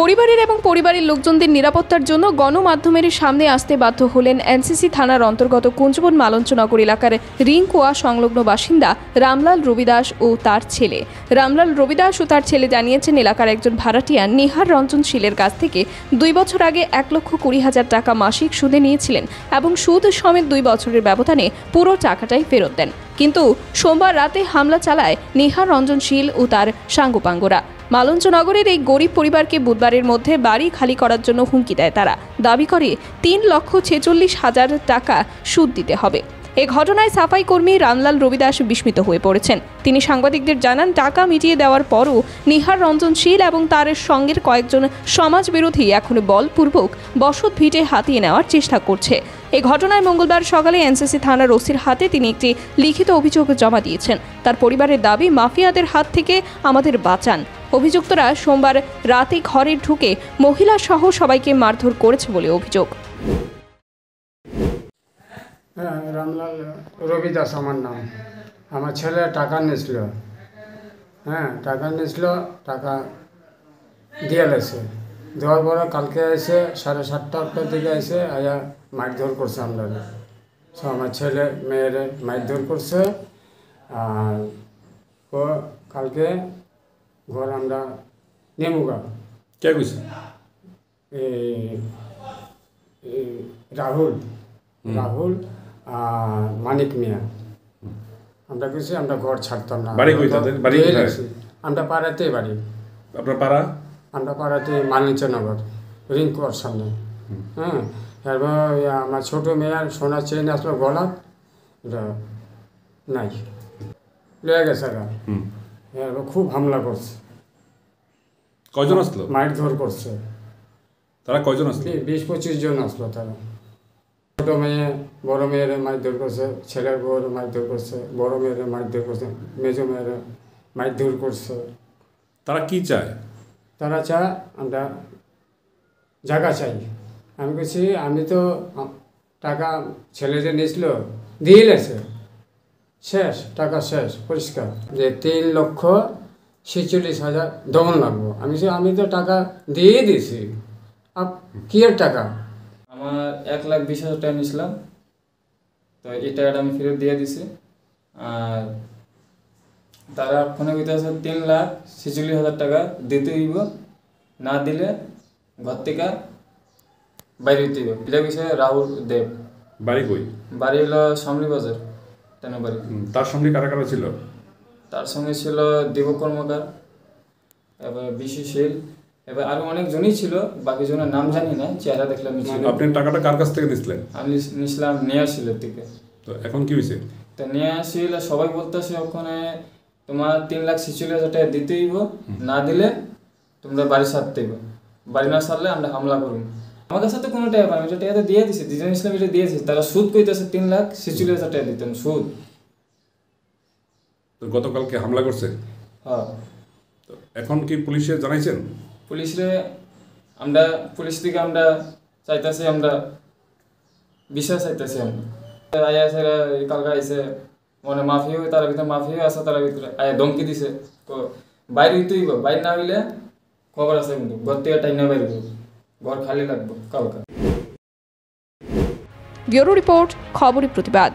পরিবারের এবং পরিবারের লোকজনদের নিরাপত্তার জন্য গণমাধ্যমের সামনে আসতে বাধ্য হলেন এনসিসি থানার অন্তর্গত কুঞ্জবন মালঞ্চনগর এলাকার রিংকুয়া সংলগ্ন বাসিন্দা রামলাল রবিদাস ও তার ছেলে। রামলাল রবিদাস ও তার ছেলে জানিয়েছেন, এলাকার একজন ভাড়াটিয়া নিহার রঞ্জন শীলের কাছ থেকে 2 বছর আগে 1,20,000 টাকা মাসিক সুদে নিয়েছিলেন এবং সুদ সমেত 2 বছরের ব্যবধানে পুরো টাকাটাই ফেরত দেন। কিন্তু সোমবার রাতে হামলা চালায় নিহার রঞ্জন শীল ও তার সাঙ্গপাঙ্গরা। মালঞ্চনগরের এই গরিব পরিবারকে বুধবারের মধ্যে বাড়ি খালি করার জন্য হুমকি দেয় তারা। দাবি করে 3,46,000 টাকা সুদ দিতে হবে। এ ঘটনায় সাফাই কর্মী রামলাল রবিদাস বিস্মিত হয়ে পড়েছেন। তিনি সাংবাদিকদের জানান, টাকা মিটিয়ে দেওয়ার পরও নিহার রঞ্জন শীল এবং তার সঙ্গের কয়েকজন সমাজবিরোধী এখন বলপূর্বক বসত ভিটে হাতিয়ে নেওয়ার চেষ্টা করছে। এই ঘটনায় মঙ্গলবার সকালে এনসিসি থানার ওসির হাতে তিনি একটি লিখিত অভিযোগ জমা দিয়েছেন। তার পরিবারের দাবি, মাফিয়াদের হাত থেকে আমাদের বাঁচান। অভিযুক্তরা সোমবার রাতে ঘরে ঢুকে মহিলা সহ সবাইকে মারধর করেছে বলে অভিযোগ। হ্যাঁ, রামলাল রবিদাস আমার নাম। আমার ছেলে টাকা নিয়েছিল, টাকা নিয়েছিল, টাকা দিয়ে গেছে। দেওয়ার পরে কালকে এসে 7:30-8টার দিকে এসে আয়া মারধর করছে। আমরা সব আমার ছেলে মেয়েরে মারধর করছে। আর ও কালকে ঘর আমরা নেমুগা কে কইছে? রাহুল আর মানিক মিয়া। আমরা কিছু আমরা ঘর ছাড়তাম না। বাড়ি কই তাদের? বাড়ি কোথায়? আমরা পাড়াতেই বাড়ি। আপনার পাড়া? আমরা পাড়াতে মালঞ্চনগর রিংকুয়ার সামনে। এরপর আমার ছোটো মেয়ের সোনার চেইন আসলো গলা, এটা নাই, লেগে গেছে। এরপর খুব হামলা করছে। কয়জন আসলো? মারধর করছে। তারা কয়জন আসলো? 20-25 জন আসলো। তারা ছোটো মেয়ে বড় মেয়ের মারধর করছে, ছেলের বউর মারধর করছে, বড় মেয়ের মারধর করছে, মেজো মেয়ের মারধর করছে। তারা কি চায়? তারা চায় আমরা জায়গা চাই। আমি বলছি, আমি তো টাকা ছেলে যে নিয়েছিল দিয়ে গেছে, শেষ, টাকা শেষ, পরিষ্কার। যে 3,46,000 দমন লাগবো। আমি তো টাকা দিয়ে দিয়েছি, কি এর টাকা? আমার 1,20,000 টাকা নিয়েছিলাম, তো এই টাকাটা আমি ফেরত দিয়ে দিছি। আর তারা ফোনের ভিতরে আছে 3,46,000 টাকা দিতে হইব, না দিলে ঘর থেকে বাইরে দিতে হইব। এটা বিষয়ে রাহুল দেব। বাড়ি কই? বাড়ি হলো সামরি বাজার, তেন বাড়ি। তার সঙ্গে কারা কারা ছিল? তার সঙ্গে ছিল দেব কর্মকার, এবার বিশিশীল, এবার আরো অনেকজনই ছিল, বাকি জনের নাম জানি না, চেহারা দেখলাম। আপনি টাকাটা কার কাছ থেকে নিছিলেন? আমি নিছিলাম নিয়াশিলের থেকে। তো এখন কি হয়েছে? তো নিয়াশিল সবাই বলতেছে ওখানে তোমার 3,46,000 টাকা দিতে হইব, না দিলে তোমরা বাড়ি ছাড়তে হইব, বাড়ি না ছাড়লে আমরা হামলা করব। আমার কাছে তো কোনো টাকা পাই, আমি টাকা তো দিয়ে দিছি, দুজন ইসলাম এটা দিয়েছি। তারা সুদ কইতেছে 3,46,000 টাকা দিতেন সুদ। তো গতকালকে হামলা করছে? হ্যাঁ। তো এখন কি পুলিশে জানাইছেন? পুলিশ থেকে আমরা চাইতেছি, আমরা বিশ্বাস চাইতেছি। আমরা কালকে আইসে মানে মাফিয়া, তার ভিতরে মাফিয়া আছে, তার ভিতরে ধমকি দিছে। তো বাইরে হইতেই, বাইরে না হইলে খবর আছে কিন্তু ঘর থেকে টাইম না বাইরে, ঘর খালি লাগবে কালকে। ব্যুরো রিপোর্ট, খবরের প্রতিবাদ।